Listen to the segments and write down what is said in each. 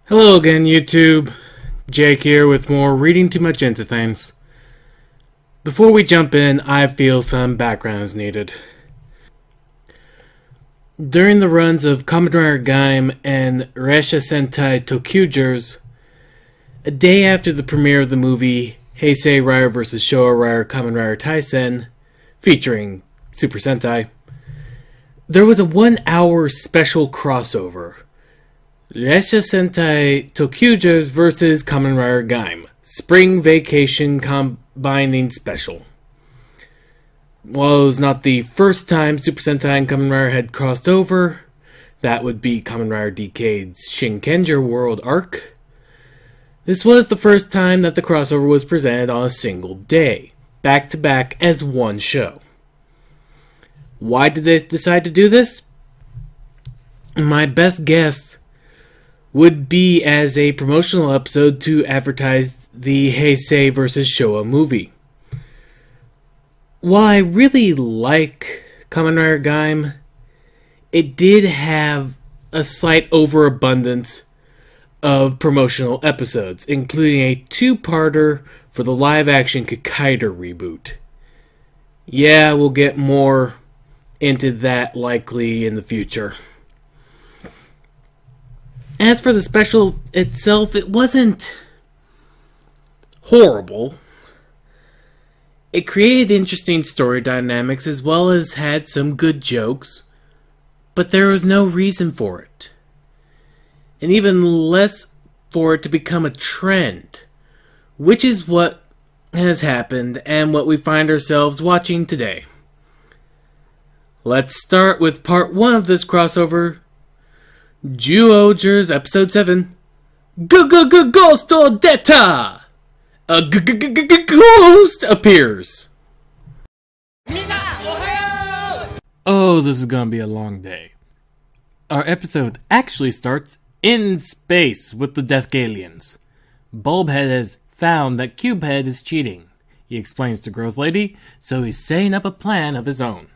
Hello again, YouTube. Jake here with more Reading Too Much Into Things. Before we jump in, I feel some background is needed. During the runs of Kamen Rider Gaim and Resha Sentai Tokyugers, a day after the premiere of the movie Heisei Rider vs. Showa Rider Kamen Rider Taisen, featuring Super Sentai, there was a 1-hour special crossover. Resha Sentai Tokyugers vs. Kamen Rider Gaim, Spring Vacation Combining Special. While it was not the first time Super Sentai and Kamen Rider had crossed over, that would be Kamen Rider Decade's Shinkenger World arc, this was the first time that the crossover was presented on a single day, back to back as one show. Why did they decide to do this? My best guess would be as a promotional episode to advertise the Heisei vs. Showa movie. While I really like Kamen Rider Gaim, it did have a slight overabundance of promotional episodes, including a 2-parter for the live-action Kikaider reboot. Yeah, we'll get more into that likely in the future. As for the special itself, it wasn't horrible. It created interesting story dynamics as well as had some good jokes, but there was no reason for it. And even less for it to become a trend, which is what has happened and what we find ourselves watching today. Let's start with part 1 of this crossover, Jyuoh episode 7, Ghost Deta! A ghost appears. Oh, this is gonna be a long day. Our episode actually starts in space with the Death Aliens. Bulbhead has found that Cubehead is cheating. He explains to Growth Lady, so he's setting up a plan of his own.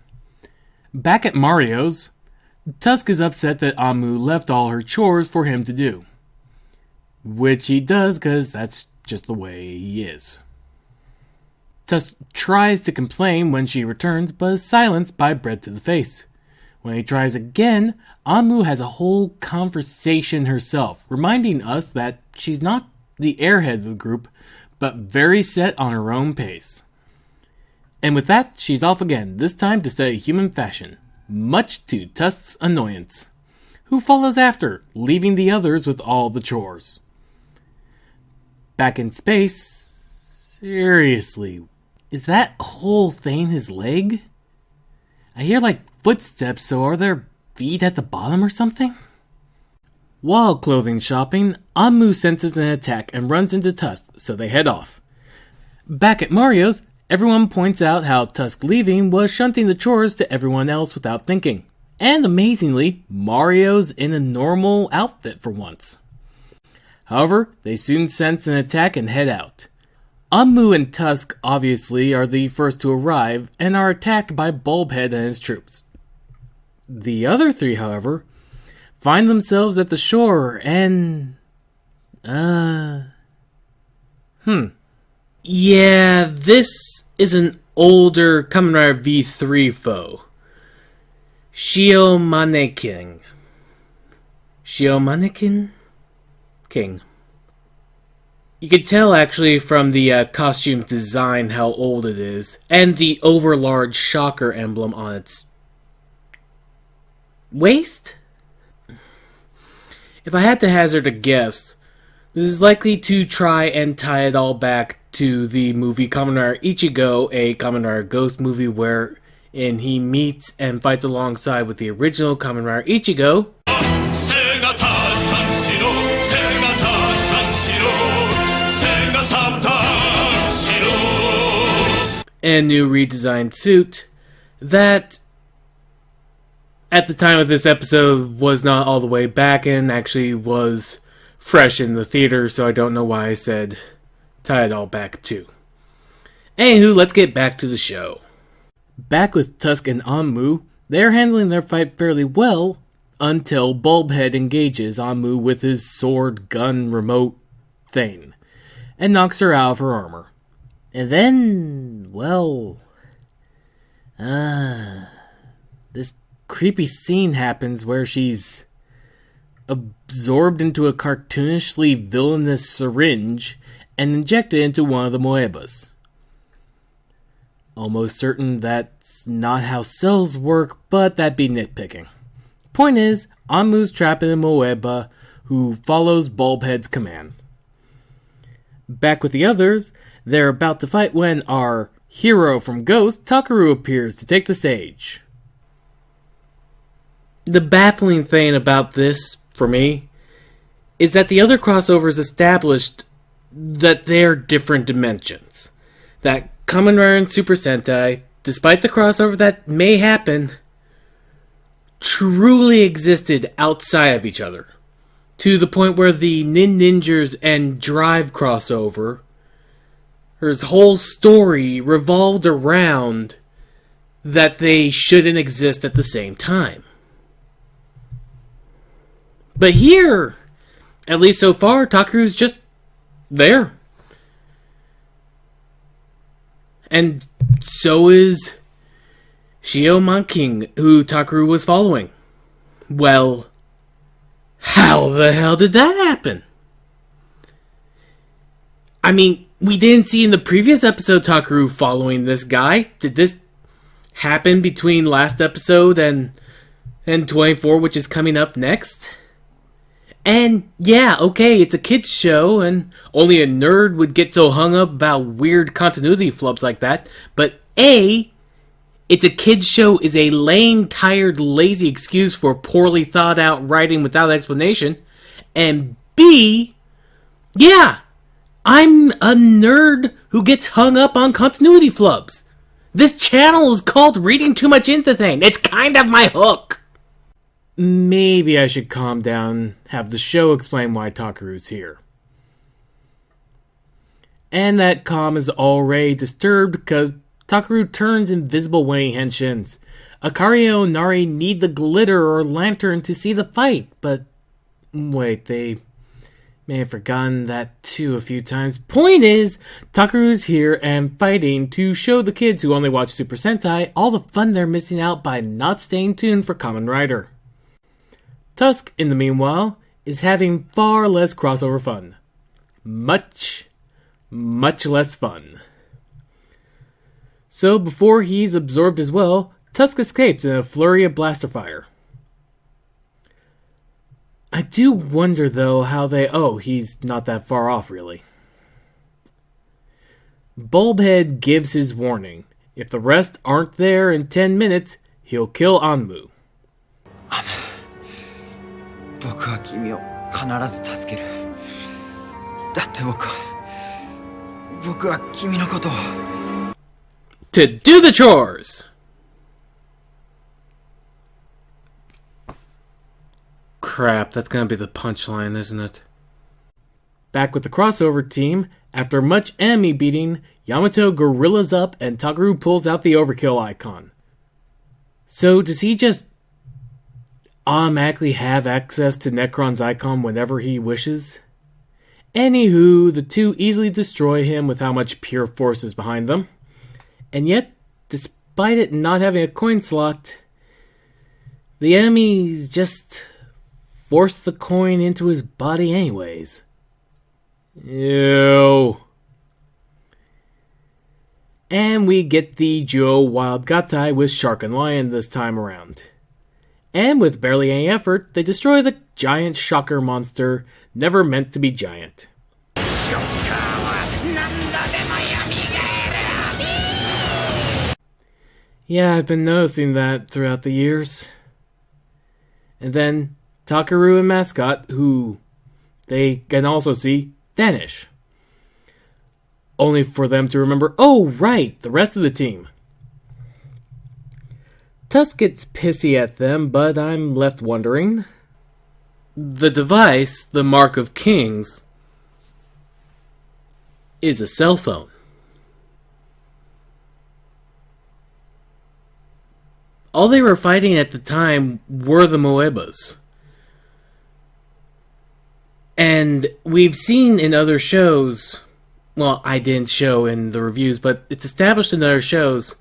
Back at Mario's, Tusk is upset that Amu left all her chores for him to do. Which he does because that's just the way he is. Tusk tries to complain when she returns, but is silenced by Bread to the Face. When he tries again, Amu has a whole conversation herself, reminding us that she's not the airhead of the group, but very set on her own pace. And with that, she's off again, this time to study human fashion, much to Tusk's annoyance, who follows after, leaving the others with all the chores. Back in space, seriously, is that whole thing his leg? I hear like footsteps, so are there feet at the bottom or something? While clothing shopping, Amu senses an attack and runs into Tusk, so they head off. Back at Mario's, everyone points out how Tusk leaving was shunting the chores to everyone else without thinking. And amazingly, Mario's in a normal outfit for once. However, they soon sense an attack and head out. Amu and Tusk obviously are the first to arrive and are attacked by Bulbhead and his troops. The other 3, however, find themselves at the shore and... Yeah, this is an older Kamen Rider V3 foe. Shio Mannequin King. You can tell actually from the costume's design how old it is, and the overlarge shocker emblem on its waist? If I had to hazard a guess, this is likely to try and tie it all back to the movie Kamen Rider Ichigo, a Kamen Rider Ghost movie wherein he meets and fights alongside with the original Kamen Rider Ichigo, and new redesigned suit that at the time of this episode was not all the way back and actually was fresh in the theater, so I don't know why I said tie it all back too. Anywho, let's get back to the show. Back with Tusk and Amu, they're handling their fight fairly well until Bulbhead engages Anmu with his sword gun remote thing and knocks her out of her armor. And then, well, this creepy scene happens where she's absorbed into a cartoonishly villainous syringe and injected into one of the Moebas. Almost certain that's not how cells work, but that'd be nitpicking. Point is, Anmu's trapped in a Moeba who follows Bulbhead's command. Back with the others, they're about to fight when our hero from Ghost, Takaru, appears to take the stage. The baffling thing about this, for me, is that the other crossovers established that they're different dimensions. That Kamen Rider and Super Sentai, despite the crossover that may happen, truly existed outside of each other. To the point where the Ninjas and Drive crossover, his whole story revolved around that they shouldn't exist at the same time. But here, at least so far, Takaru's just there. And so is Jyuoh Manking, who Takaru was following. Well, how the hell did that happen? I mean, we didn't see in the previous episode Takaru following this guy. Did this happen between last episode and 24, which is coming up next? And yeah, okay, it's a kids show, and only a nerd would get so hung up about weird continuity flubs like that. But A, it's a kids show is a lame, tired, lazy excuse for poorly thought out writing without explanation. And B, yeah, I'm a nerd who gets hung up on continuity flubs. This channel is called Reading Too Much Into Things. It's kind of my hook. Maybe I should calm down, have the show explain why Takaru's here. And that calm is already disturbed because Takaru turns invisible when he henshins. Akario and Nari need the glitter or lantern to see the fight, but wait, they may have forgotten that too a few times. Point is, Takaru's here and fighting to show the kids who only watch Super Sentai all the fun they're missing out by not staying tuned for Kamen Rider. Tusk, in the meanwhile, is having far less crossover fun. Much less fun. So before he's absorbed as well, Tusk escapes in a flurry of blaster fire. I do wonder, though, how they... Oh, he's not that far off, really. Bulbhead gives his warning. If the rest aren't there in 10 minutes, he'll kill Anmu. 僕は君を必ず助ける。だって僕は君のことを。To do the chores! Crap, that's gonna be the punchline, isn't it? Back with the crossover team, after much enemy beating, Yamato gorillas up and Takaru pulls out the overkill icon. So does he just automatically have access to Necron's icon whenever he wishes? Anywho, the two easily destroy him with how much pure force is behind them. And yet, despite it not having a coin slot, the enemies just force the coin into his body anyways. Ew. And we get the Jyuoh Wild Gatai with Shark and Lion this time around. And with barely any effort, they destroy the giant shocker monster, never meant to be giant. Yeah, I've been noticing that throughout the years. And then Takaru and Mascot, who they can also see, vanish. Only for them to remember, oh right, the rest of the team. Tusk gets pissy at them, but I'm left wondering. The device, the Mark of Kings, is a cell phone. all they were fighting at the time were the Moebas. And we've seen in other shows, well, I didn't show in the reviews, but it's established in other shows,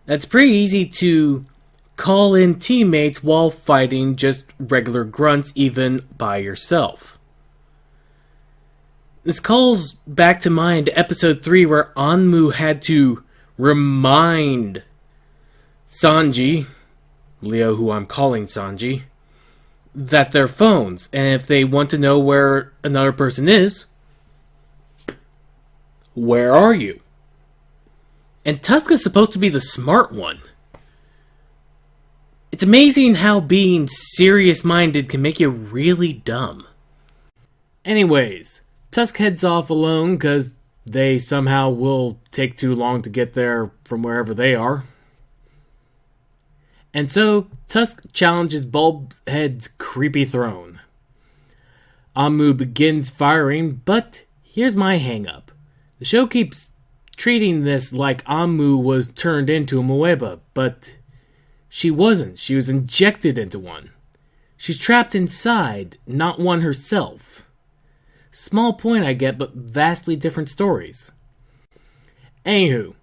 that it's pretty easy to call in teammates while fighting just regular grunts, even by yourself. This calls back to mind episode 3 where Anmu had to remind Sanji, Leo, who I'm calling Sanji, that they're phones, and if they want to know where another person is, where are you? And Tusk is supposed to be the smart one. It's amazing how being serious-minded can make you really dumb. Anyways, Tusk heads off alone because they somehow will take too long to get there from wherever they are. And so, Tusk challenges Bulbhead's creepy throne. Anmu begins firing, but here's my hang-up. The show keeps treating this like Anmu was turned into a Moeba, but she wasn't. She was injected into one. She's trapped inside, not one herself. Small point I get, but vastly different stories. Anywho,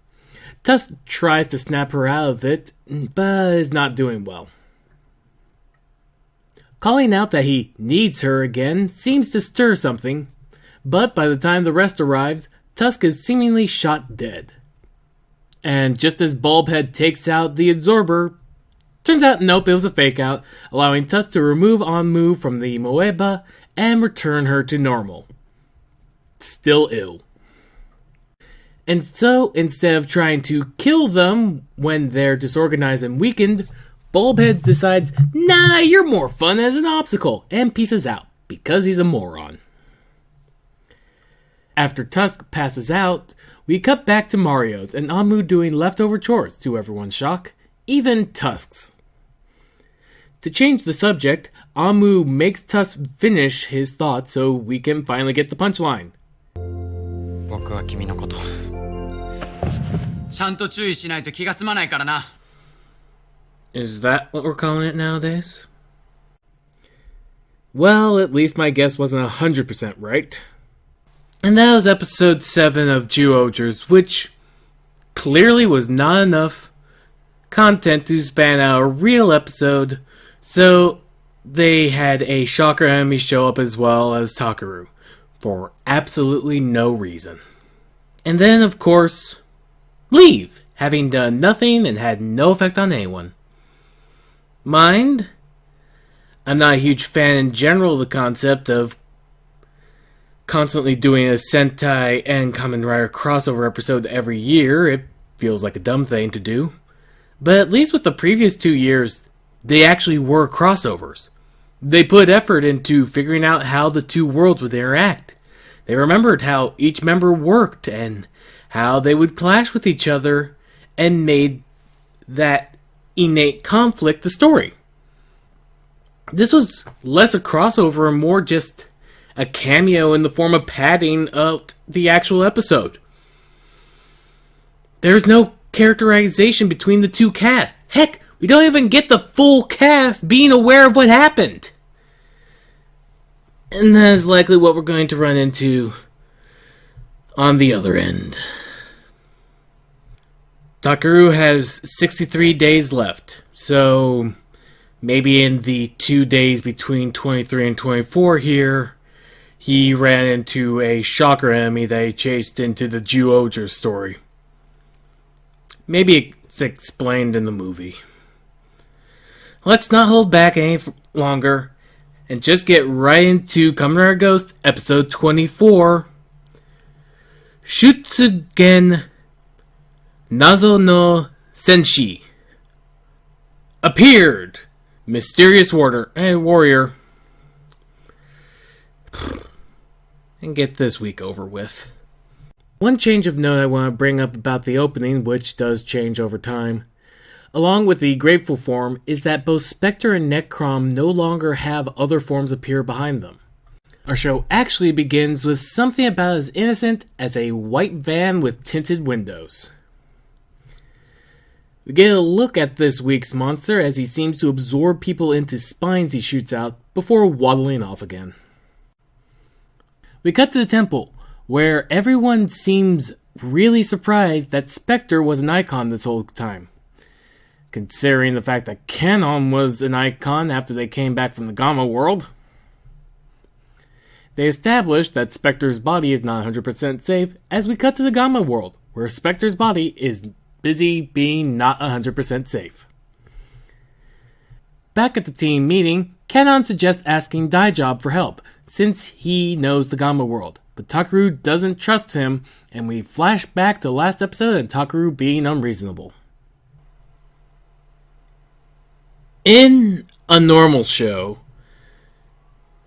Tusk tries to snap her out of it, but is not doing well. Calling out that he needs her again seems to stir something, but by the time the rest arrives, Tusk is seemingly shot dead. And just as Bulbhead takes out the absorber, turns out nope, it was a fake out, allowing Tusk to remove Anmu from the Moeba and return her to normal. Still ill. And so, instead of trying to kill them when they're disorganized and weakened, Bulbhead decides, nah, you're more fun as an obstacle, and pieces out, because he's a moron. After Tusk passes out, we cut back to Mario's and Anmu doing leftover chores, to everyone's shock, even Tusk's. To change the subject, Anmu makes Tusk finish his thought so we can finally get the punchline. 僕は君のことちゃんと注意しないと気が済まないからな。 Is that what we're calling it nowadays? Well, at least my guess wasn't 100% right. And that was episode 7 of Jyuoh, which clearly was not enough content to span out a real episode, so they had a shocker enemy show up as well as Takaru, for absolutely no reason. And then, of course, leave, having done nothing and had no effect on anyone. Mind? I'm not a huge fan in general of the concept of constantly doing a Sentai and Kamen Rider crossover episode every year. It feels like a dumb thing to do. But at least with the previous 2 years, they actually were crossovers. They put effort into figuring out how the two worlds would interact. They remembered how each member worked and how they would clash with each other and made that innate conflict the story. This was less a crossover and more just a cameo in the form of padding of the actual episode. There's no characterization between the two casts. Heck, we don't even get the full cast being aware of what happened. And that is likely what we're going to run into on the other end. Takaru has 63 days left, so maybe in the 2 days between 23 and 24 here, he ran into a shocker enemy that he chased into the Jyuoh story. Maybe it's explained in the movie. Let's not hold back any longer and just get right into Kamen Rider Ghost episode 24. Shutsugen Nazo no Senshi appeared. Mysterious warrior. And get this week over with. One change of note I want to bring up about the opening, which does change over time, along with the grateful form, is that both Spectre and Necrom no longer have other forms appear behind them. Our show actually begins with something about as innocent as a white van with tinted windows. We get a look at this week's monster as he seems to absorb people into spines he shoots out before waddling off again. We cut to the temple, where everyone seems really surprised that Spectre was an icon this whole time. Considering the fact that Kanon was an icon after they came back from the Gamma world. They established that Spectre's body is not 100% safe as we cut to the Gamma world, where Spectre's body is busy being not 100% safe. Back at the team meeting, Kanon suggests asking Daijob for help, since he knows the Gamma world, but Takaru doesn't trust him, and we flash back to last episode and Takaru being unreasonable. In a normal show,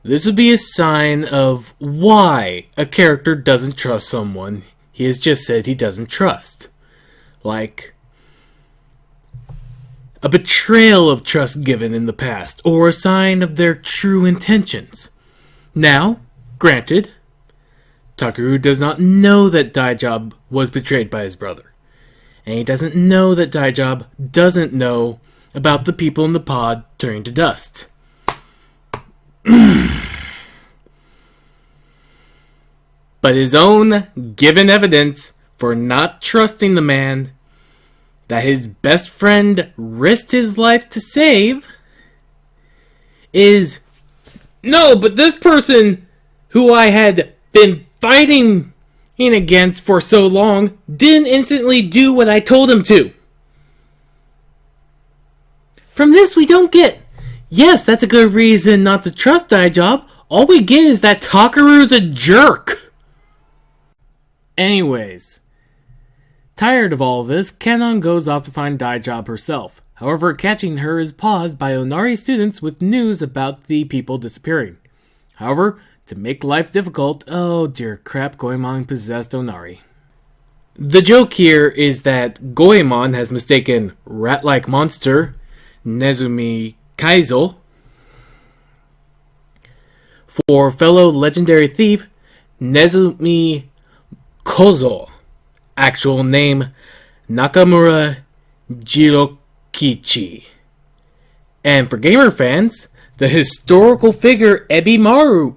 this would be a sign of why a character doesn't trust someone he has just said he doesn't trust. Like a betrayal of trust given in the past, or a sign of their true intentions. Now, granted, Takaru does not know that Daijob was betrayed by his brother. And he doesn't know that Daijob doesn't know about the people in the pod turning to dust. But his own given evidence for not trusting the man that his best friend risked his life to save is, no, but this person who I had been fighting against for so long didn't instantly do what I told him to. From this we don't get, yes, that's a good reason not to trust Daijob. All we get is that Takaru's a jerk. Anyways, tired of all this, Kanon goes off to find Daijob herself. However, catching her is paused by Onari students with news about the people disappearing. However, to make life difficult, oh dear crap, Goemon possessed Onari. The joke here is that Goemon has mistaken rat-like monster Nezumi Kaizo for fellow legendary thief Nezumi Kozo, actual name Nakamura Jirokichi. And for gamer fans, the historical figure Ebisumaru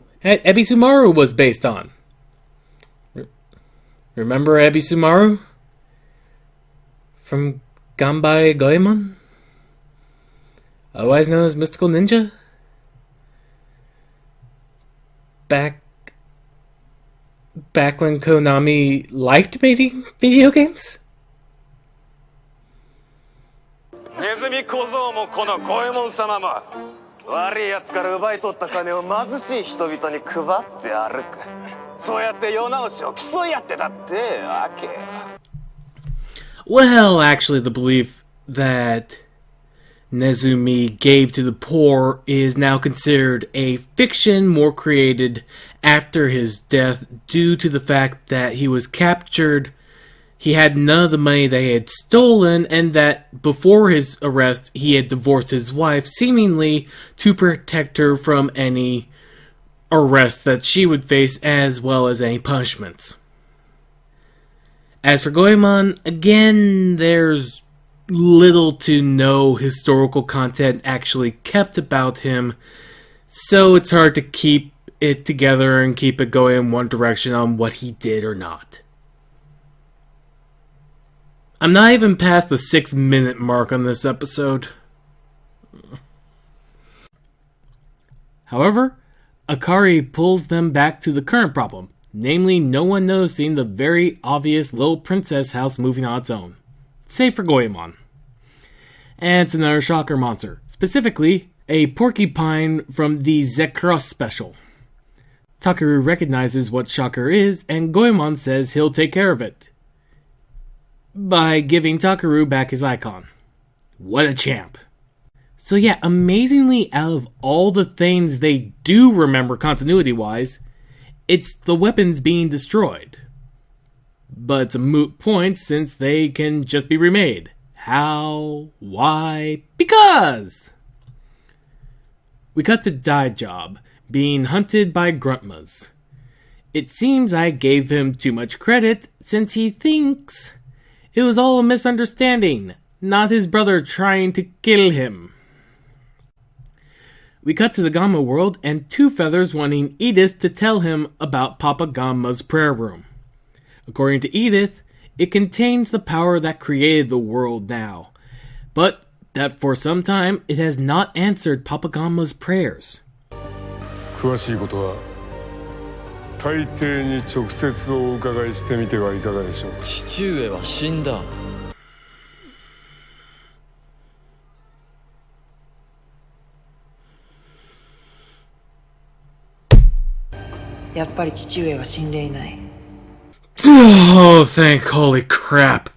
was based on. Remember Ebisumaru? From Ganbai Goemon? Otherwise known as Mystical Ninja? Back when Konami liked making video games? ネズミ小僧もこの五右衛門様も悪い奴から奪い取った金を貧しい人々に配って歩く。そうやって世直しを競い合ってたってわけ。Well, actually, the belief that Nezumi gave to the poor is now considered a fiction more created after his death due to the fact that he was captured, he had none of the money they had stolen, and that before his arrest he had divorced his wife, seemingly to protect her from any arrest that she would face as well as any punishments. As for Goemon, again, there's little to no historical content actually kept about him, so it's hard to keep it together and keep it going in one direction on what he did or not. I'm not even past the 6-minute mark on this episode. However, Akari pulls them back to the current problem, namely no one noticing the very obvious little princess house moving on its own. Save for Goemon. And it's another shocker monster, specifically a porcupine from the Zekross special. Takaru recognizes what shocker is, and Goemon says he'll take care of it by giving Takaru back his icon. What a champ. So yeah, amazingly, out of all the things they do remember continuity-wise, it's the weapons being destroyed. But it's a moot point since they can just be remade. How? Why? Because! We cut to Daijob being hunted by Gruntmas. It seems I gave him too much credit since he thinks it was all a misunderstanding, not his brother trying to kill him. We cut to the Gamma world and Two Feathers wanting Edith to tell him about Papa Gamma's prayer room. According to Edith, it contains the power that created the world now, but that for some time it has not answered Papa Gamma's prayers. 詳しいことは大抵に直接お伺いしてみてはいかがでしょうか。父上は死んだ。やっぱり父上は死んでいない。 Oh, thank holy crap.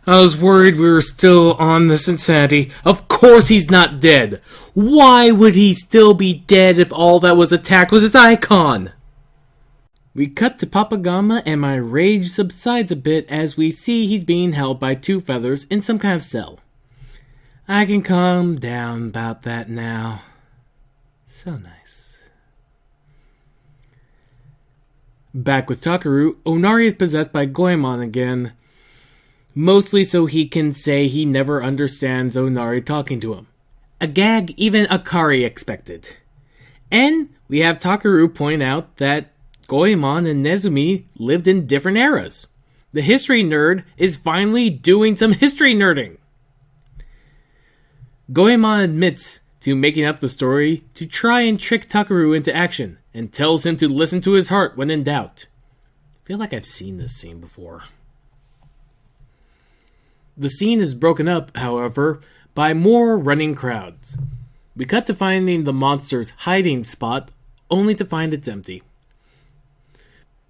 I was worried we were still on this insanity. Of course he's not dead. Why would he still be dead if all that was attacked was his icon? We cut to Papa Gamma and my rage subsides a bit as we see he's being held by Two Feathers in some kind of cell. I can calm down about that now. So nice. Back with Takaru, Onari is possessed by Goemon again. Mostly so he can say he never understands Onari talking to him. A gag even Akari expected. And we have Takaru point out that Goemon and Nezumi lived in different eras. The history nerd is finally doing some history nerding. Goemon admits to making up the story to try and trick Takaru into action, and tells him to listen to his heart when in doubt. I feel like I've seen this scene before. The scene is broken up, however, by more running crowds. We cut to finding the monster's hiding spot, only to find it's empty.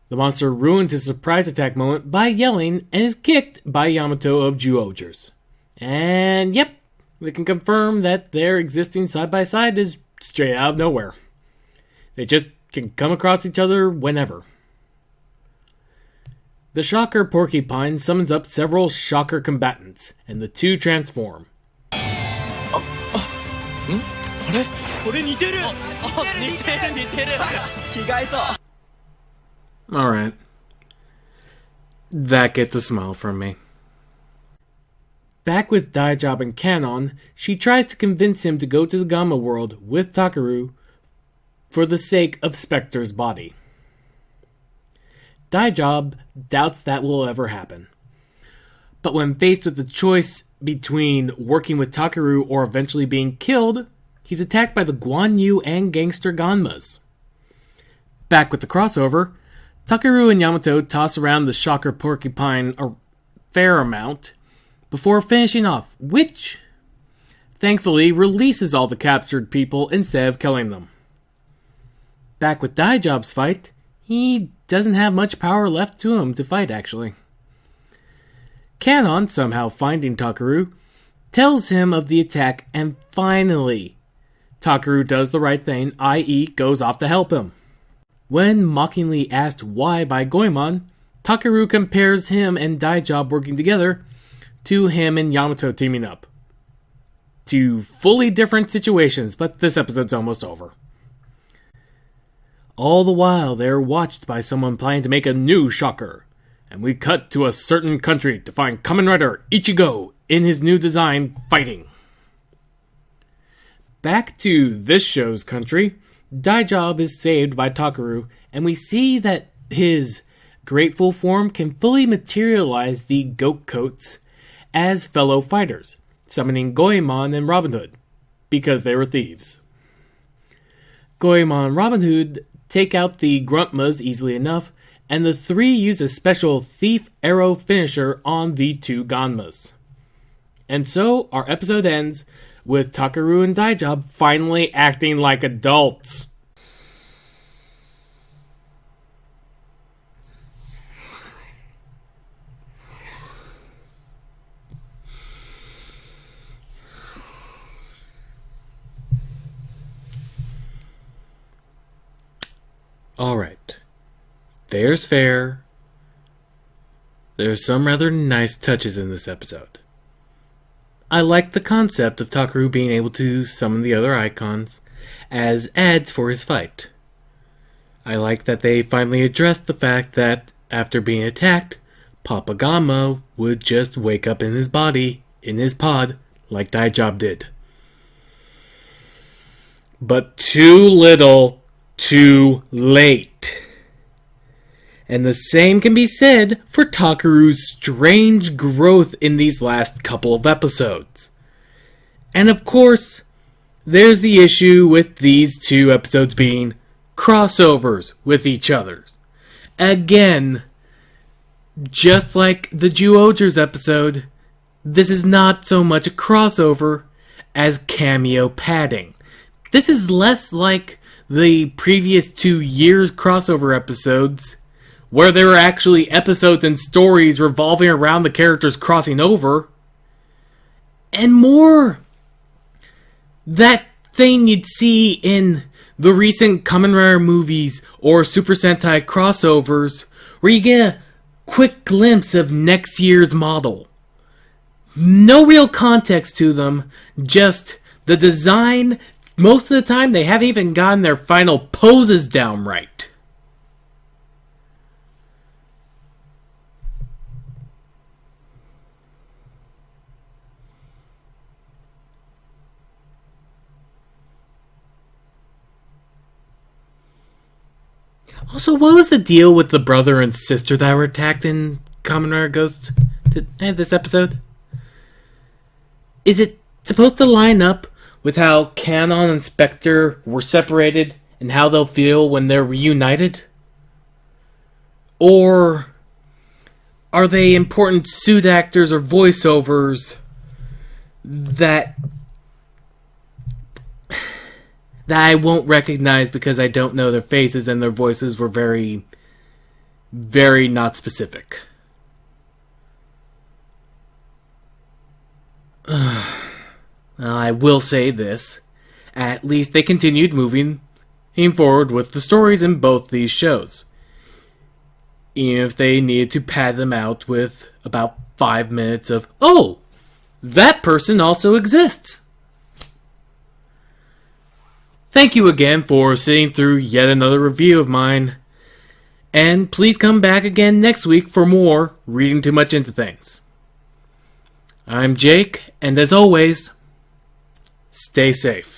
The monster ruins his surprise attack moment by yelling and is kicked by Yamato of Jyuoh. And yep, we can confirm that their existing side by side is straight out of nowhere. They just can come across each other whenever. The Shocker Porcupine summons up several Shocker combatants, and the two transform. Alright. That gets a smile from me. Back with Daijob and Kanon, she tries to convince him to go to the Gamma world with Takaru for the sake of Spectre's body. Daijob doubts that will ever happen. But when faced with the choice between working with Takaru or eventually being killed, he's attacked by the Guan Yu and Gangster Ganmas. Back with the crossover, Takaru and Yamato toss around the Shocker Porcupine a fair amount before finishing off, which, thankfully, releases all the captured people instead of killing them. Back with Daijob's fight, he doesn't have much power left to him to fight, actually. Kanon, somehow finding Takaru, tells him of the attack, and finally, Takaru does the right thing, i.e. goes off to help him. When mockingly asked why by Goemon, Takaru compares him and Daijob working together to him and Yamato teaming up. Two fully different situations, but this episode's almost over. All the while, they're watched by someone planning to make a new Shocker, and we cut to a certain country to find Kamen Rider Ichigo in his new design fighting. Back to this show's country, Daijob is saved by Takaru, and we see that his grateful form can fully materialize the goat coats as fellow fighters, summoning Goemon and Robin Hood, because they were thieves. Goemon and Robin Hood take out the Gruntmas easily enough, and the three use a special Thief Arrow finisher on the two Ganmas. And so, our episode ends with Takaru and Daijob finally acting like adults. Alright. Fair's fair. There's some rather nice touches in this episode. I like the concept of Takaru being able to summon the other icons as ads for his fight. I like that they finally addressed the fact that, after being attacked, Papa Gamma would just wake up in his body in his pod like Job did. But too little, too late. And the same can be said for Takeru's strange growth in these last couple of episodes. And of course, there's the issue with these two episodes being crossovers with each other. Again, just like the Jyuoh's episode, this is not so much a crossover as cameo padding. This is less like the previous 2 years' crossover episodes, where there were actually episodes and stories revolving around the characters crossing over, and more that thing you'd see in the recent Kamen Rider movies or Super Sentai crossovers, where you get a quick glimpse of next year's model. No real context to them, just the design. Most of the time, they haven't even gotten their final poses down right. Also, what was the deal with the brother and sister that were attacked in Kamen Rider Ghost this episode? Is it supposed to line up with how Canon and Spectre were separated and how they'll feel when they're reunited? Or are they important suit actors or voiceovers that I won't recognize because I don't know their faces and their voices were very, very not specific? I will say this. At least they continued moving forward with the stories in both these shows. Even if they needed to pad them out with about 5 minutes of, oh, that person also exists. Thank you again for sitting through yet another review of mine. And please come back again next week for more Reading Too Much Into Things. I'm Jake, and as always, stay safe.